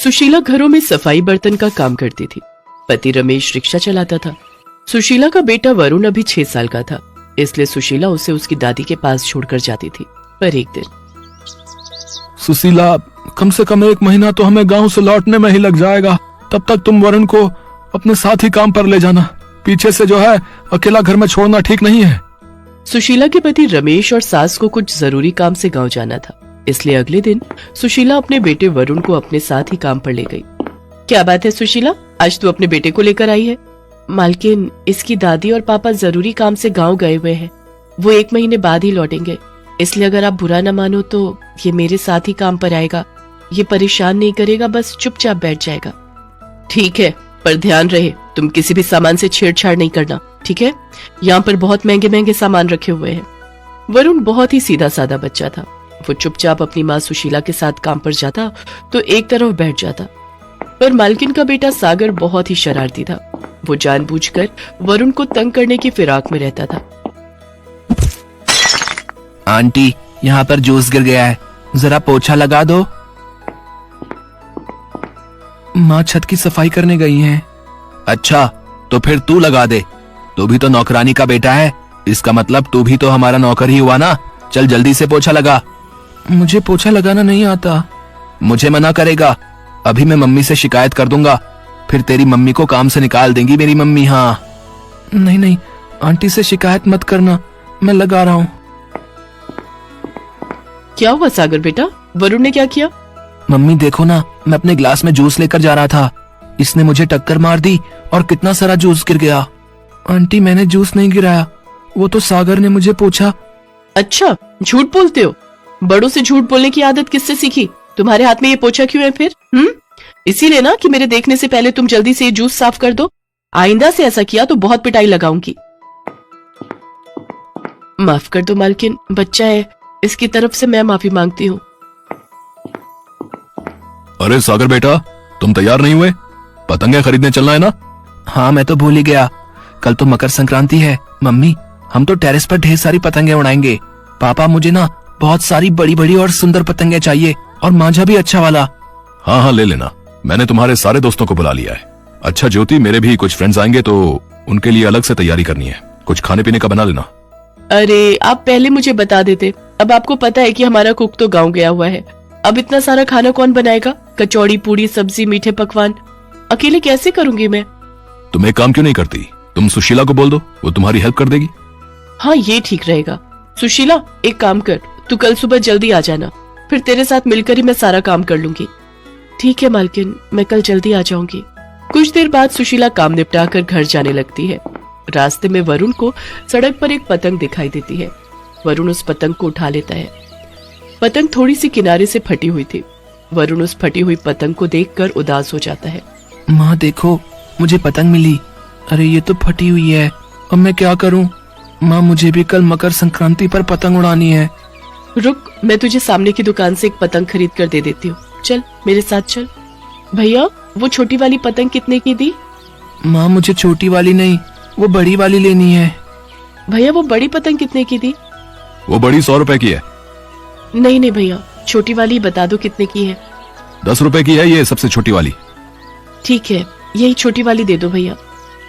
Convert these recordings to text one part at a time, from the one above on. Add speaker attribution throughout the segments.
Speaker 1: सुशीला घरों में सफाई बर्तन का काम करती थी। पति रमेश रिक्शा चलाता था। सुशीला का बेटा वरुण अभी 6 साल का था, इसलिए सुशीला उसे उसकी दादी के पास छोड़कर जाती थी। पर एक दिन
Speaker 2: सुशीला, कम से कम 1 महीना तो हमें गांव से लौटने में ही लग जाएगा। तब तक तुम वरुण को अपने साथ ही काम पर ले जाना। पीछे से जो है अकेला घर में छोड़ना ठीक नहीं है।
Speaker 1: सुशीला के पति रमेश और सास को कुछ जरूरी काम से गांव जाना था, इसलिए अगले दिन सुशीला अपने बेटे वरुण को अपने साथ ही काम पर ले गई। क्या बात है सुशीला, आज तू अपने बेटे को लेकर आई है? मालकिन, इसकी दादी और पापा जरूरी काम से गांव गए हुए हैं। वो 1 महीने बाद ही लौटेंगे, इसलिए अगर आप बुरा न मानो तो ये मेरे साथ ही काम पर आएगा। ये परेशान नहीं करेगा, बस चुपचाप बैठ जाएगा। ठीक है, पर ध्यान रहे तुम किसी भी सामान से छेड़छाड़ नहीं करना, ठीक है? यहाँ पर बहुत महंगे महंगे सामान रखे हुए हैं। वरुण बहुत ही सीधा साधा बच्चा था। वो चुपचाप अपनी माँ सुशीला के साथ काम पर जाता तो एक तरफ बैठ जाता। पर मालकिन का बेटा सागर बहुत ही शरारती था। वो जानबूझकर वरुण को तंग करने की फिराक में रहता था।
Speaker 3: आंटी, यहाँ पर जूस गिर गया है, जरा पोछा लगा दो। माँ छत की सफाई करने गई हैं। अच्छा, तो फिर तू लगा दे। तू भी तो नौकरानी का बेटा है, इसका मतलब तू भी तो हमारा नौकर ही हुआ ना। चल जल्दी से पोछा लगा। मुझे पोछा लगाना नहीं आता। मुझे मना करेगा? अभी मैं मम्मी से शिकायत कर दूंगा, फिर तेरी मम्मी को काम से निकाल देंगी मेरी मम्मी। हाँ नहीं नहीं, आंटी से शिकायत मत करना, मैं लगा रहा हूँ।
Speaker 1: क्या हुआ सागर बेटा, वरुण ने क्या किया?
Speaker 3: मम्मी देखो ना, मैं अपने ग्लास में जूस लेकर जा रहा था, इसने मुझे टक्कर मार दी और कितना सारा जूस गिर गया। आंटी, मैंने जूस नहीं गिराया, वो तो सागर ने मुझे पूछा।
Speaker 1: अच्छा, झूठ बोलते हो? बड़ों से झूठ बोलने की आदत किससे सीखी? तुम्हारे हाथ में ये पोछा क्यों है फिर? इसीलिए ना कि मेरे देखने से पहले तुम जल्दी से ये जूस साफ कर दो। आइंदा से ऐसा किया तो बहुत पिटाई लगाऊंगी। माफ कर दो मालकिन, बच्चा है, इसकी तरफ से मैं माफी मांगती हूँ।
Speaker 2: अरे सागर बेटा, तुम तैयार नहीं हुए? पतंगे खरीदने चलना है ना?
Speaker 3: हाँ, मैं तो भूल ही गया, कल तो मकर संक्रांति है। मम्मी, हम तो टेरेस पर ढेर सारी पतंगे उड़ाएंगे। पापा, मुझे ना बहुत सारी बड़ी बड़ी और सुंदर पतंगे चाहिए, और मांझा भी अच्छा वाला।
Speaker 2: हाँ हाँ, ले लेना, मैंने तुम्हारे सारे दोस्तों को बुला लिया है। अच्छा ज्योति, मेरे भी कुछ फ्रेंड्स आएंगे तो उनके लिए अलग से तैयारी करनी है, कुछ खाने पीने का बना लेना।
Speaker 1: अरे आप पहले मुझे बता देते। अब आपको पता है कि हमारा कुक तो गांव गया हुआ है, अब इतना सारा खाना कौन बनाएगा? कचौड़ी, पूड़ी, सब्जी, मीठे पकवान अकेले कैसे करूंगी मैं?
Speaker 2: तुम एक काम क्यों नहीं करती, तुम सुशीला को बोल दो, वो तुम्हारी हेल्प कर देगी।
Speaker 1: हाँ, ये ठीक रहेगा। सुशीला, एक काम कर, तू कल सुबह जल्दी आ जाना, फिर तेरे साथ मिलकर ही मैं सारा काम कर लूंगी। ठीक है मालकिन, मैं कल जल्दी आ जाऊंगी। कुछ देर बाद सुशीला काम निपटा कर घर जाने लगती है। रास्ते में वरुण को सड़क पर एक पतंग दिखाई देती है। वरुण उस पतंग को उठा लेता है। पतंग थोड़ी सी किनारे से फटी हुई थी। वरुण उस फटी हुई पतंग को देखकर उदास हो जाता है।
Speaker 3: माँ देखो, मुझे पतंग मिली। अरे ये तो फटी हुई है, अब मैं क्या करूँ? माँ, मुझे भी कल मकर संक्रांति पर पतंग उड़ानी है।
Speaker 1: रुक, मैं तुझे सामने की दुकान से एक पतंग खरीद कर दे देती हूँ, चल मेरे साथ चल। भैया, वो छोटी वाली पतंग कितने की दी?
Speaker 3: माँ, मुझे छोटी वाली नहीं, वो बड़ी वाली लेनी है।
Speaker 1: भैया, वो बड़ी पतंग कितने की दी?
Speaker 2: वो बड़ी 100 रुपए की है।
Speaker 1: नहीं नहीं भैया, छोटी वाली बता दो कितने की है।
Speaker 2: 10 रुपए की है ये सबसे छोटी वाली।
Speaker 1: ठीक है, यही छोटी वाली दे दो भैया।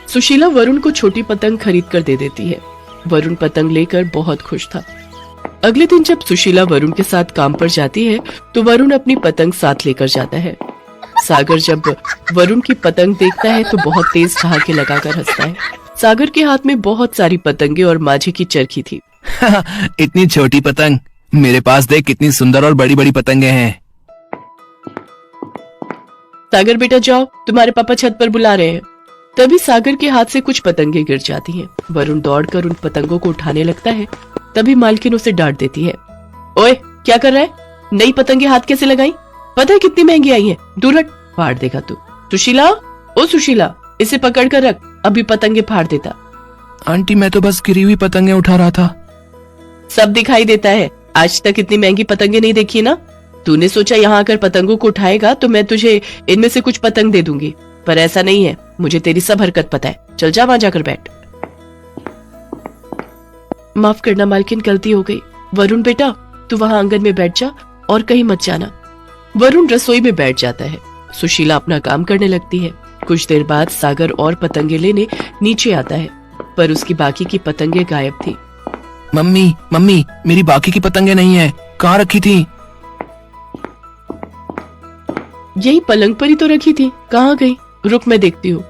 Speaker 1: सुशीला वरुण को छोटी पतंग खरीद कर दे देती है। वरुण पतंग लेकर बहुत खुश था। अगले दिन जब सुशीला वरुण के साथ काम पर जाती है तो वरुण अपनी पतंग साथ लेकर जाता है। सागर जब वरुण की पतंग देखता है तो बहुत तेज ठहाके लगाकर हंसता है। सागर के हाथ में बहुत सारी पतंगे और माझे की चरखी थी।
Speaker 3: इतनी छोटी पतंग, मेरे पास देख कितनी सुंदर और बड़ी बड़ी पतंगे हैं।
Speaker 1: सागर बेटा जाओ, तुम्हारे पापा छत पर बुला रहे हैं। तभी सागर के हाथ से कुछ पतंगे गिर जाती हैं। वरुण दौड़कर उन पतंगों को उठाने लगता है। तभी मालकिन उसे डांट देती है। ओए, क्या कर रहा है? नई पतंगे हाथ कैसे लगाई? पता है कितनी महंगी आई है? दूर हट, फाड़ देगा तू। सुशीला, ओ सुशीला, इसे पकड़ कर रख, अभी पतंगे फाड़ देता।
Speaker 3: आंटी, मैं तो बस गिरी हुई पतंगे उठा रहा था।
Speaker 1: सब दिखाई देता है, आज तक इतनी महंगी पतंगे नहीं देखी ना। तूने सोचा यहाँ आकर पतंगों को उठाएगा तो मैं तुझे इनमें से कुछ पतंग दे दूंगी, पर ऐसा नहीं है। मुझे तेरी सब हरकत पता है। चल जा, वहां जाकर बैठ। माफ करना मालकिन, गलती हो गई। वरुण बेटा, तू वहां आंगन में बैठ जा और कहीं मत जाना। वरुण रसोई में बैठ जाता है। सुशीला अपना काम करने लगती है। कुछ देर बाद सागर और पतंगे लेने नीचे आता है, पर उसकी बाकी की पतंगे गायब थी।
Speaker 3: मम्मी मम्मी, मेरी बाकी की पतंगे नहीं है, कहाँ रखी थी?
Speaker 1: यही पलंग पर ही तो रखी थी, कहाँ गई? रुक मैं देखती हूँ।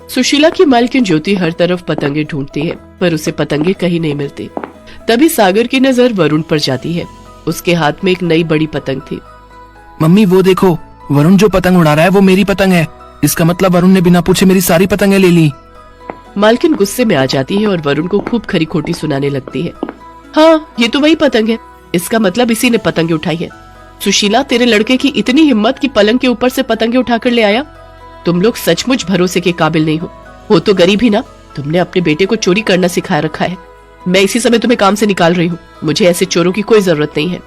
Speaker 1: सुशीला की मालकिन ज्योति हर तरफ पतंगे ढूंढती है, पर उसे पतंगे कहीं नहीं मिलती। तभी सागर की नजर वरुण पर जाती है। उसके हाथ में एक नई बड़ी पतंग थी।
Speaker 3: मम्मी वो देखो, वरुण जो पतंग उड़ा रहा है वो मेरी पतंग है। इसका मतलब वरुण ने बिना पूछे मेरी सारी पतंगे ले ली।
Speaker 1: मालकिन गुस्से में आ जाती है और वरुण को खूब खरी खोटी सुनाने लगती है। हाँ, ये तो वही पतंग है। इसका मतलब इसी ने पतंगे उठाई है। सुशीला, तेरे लड़के की इतनी हिम्मत कि पलंग के ऊपर से पतंगे उठाकर ले आया। तुम लोग सचमुच भरोसे के काबिल नहीं हो तो गरीब ही ना। तुमने अपने बेटे को चोरी करना सिखा रखा है। मैं इसी समय तुम्हें काम से निकाल रही हूँ। मुझे ऐसे चोरों की कोई जरूरत नहीं है।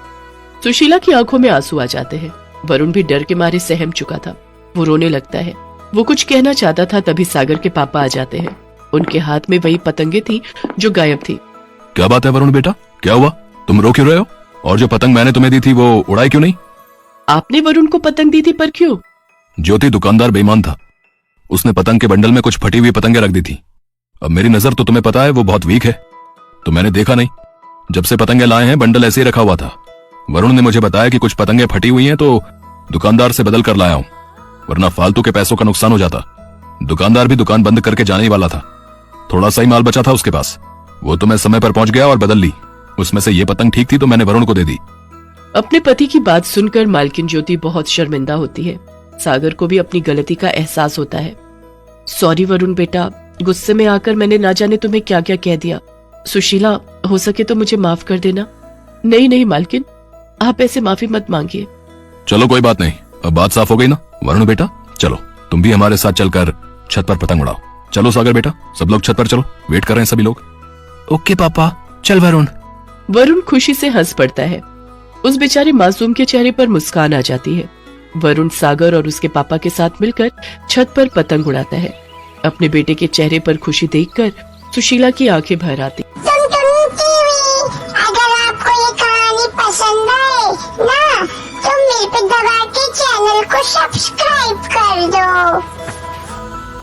Speaker 1: सुशीला की आंखों में आंसू आ जाते हैं। वरुण भी डर के मारे सहम चुका था। वो रोने लगता है। वो कुछ कहना चाहता था, तभी सागर के पापा आ जाते हैं। उनके हाथ में वही पतंगे थी जो गायब थी।
Speaker 2: क्या बात है वरुण बेटा, क्या हुआ? तुम रो क्यों रहे हो? और जो पतंग मैंने तुम्हें दी थी वो उड़ाई क्यों नहीं?
Speaker 1: आपने वरुण को पतंग दी थी, पर क्यों?
Speaker 2: ज्योति दुकानदार बेईमान था। उसने पतंग के बंडल में कुछ फटी हुई पतंगे रख दी थी। अब मेरी नजर तो तुम्हें पता है वो बहुत वीक है, तो मैंने देखा नहीं। जब से पतंगे लाए हैं बंडल ऐसे ही रखा हुआ था। वरुण ने मुझे बताया कि कुछ पतंगे फटी हुई हैं तो दुकानदार से बदल कर लाया हूं, वरना फालतू के पैसों का नुकसान हो जाता। दुकानदार भी दुकान बंद करके जाने ही वाला था। थोड़ा सा ही माल बचा था उसके पास, वो तो मैं समय पर पहुंच गया और बदल ली। उसमें से ये पतंग ठीक थी तो मैंने वरुण को दे दी।
Speaker 1: अपने पति की बात सुनकर मालकिन ज्योति बहुत शर्मिंदा होती है। सागर को भी अपनी गलती का एहसास होता है। सॉरी वरुण बेटा, गुस्से में आकर मैंने ना जाने तुम्हें क्या क्या कह दिया। सुशीला, हो सके तो मुझे माफ कर देना। नहीं नहीं मालकिन, आप ऐसे माफी मत मांगिए।
Speaker 2: चलो कोई बात नहीं, अब बात साफ हो गई ना। वरुण बेटा चलो, तुम भी हमारे साथ चलकर छत पर पतंग उड़ाओ। चलो सागर बेटा, सब लोग छत पर चलो, वेट कर रहे हैं सभी लोग।
Speaker 3: ओके पापा, चल वरुण।
Speaker 1: वरुण खुशी से हंस पड़ता है। उस बेचारे मासूम के चेहरे पर मुस्कान आ जाती है। वरुण सागर और उसके पापा के साथ मिलकर छत पर पतंग उड़ाता है। अपने बेटे के चेहरे पर खुशी देखकर सुशीला की आंखें भर आती।
Speaker 4: अगर आपको ये कहानी पसंद आए ना, तो मेरे पे दबा के चैनल को सब्सक्राइब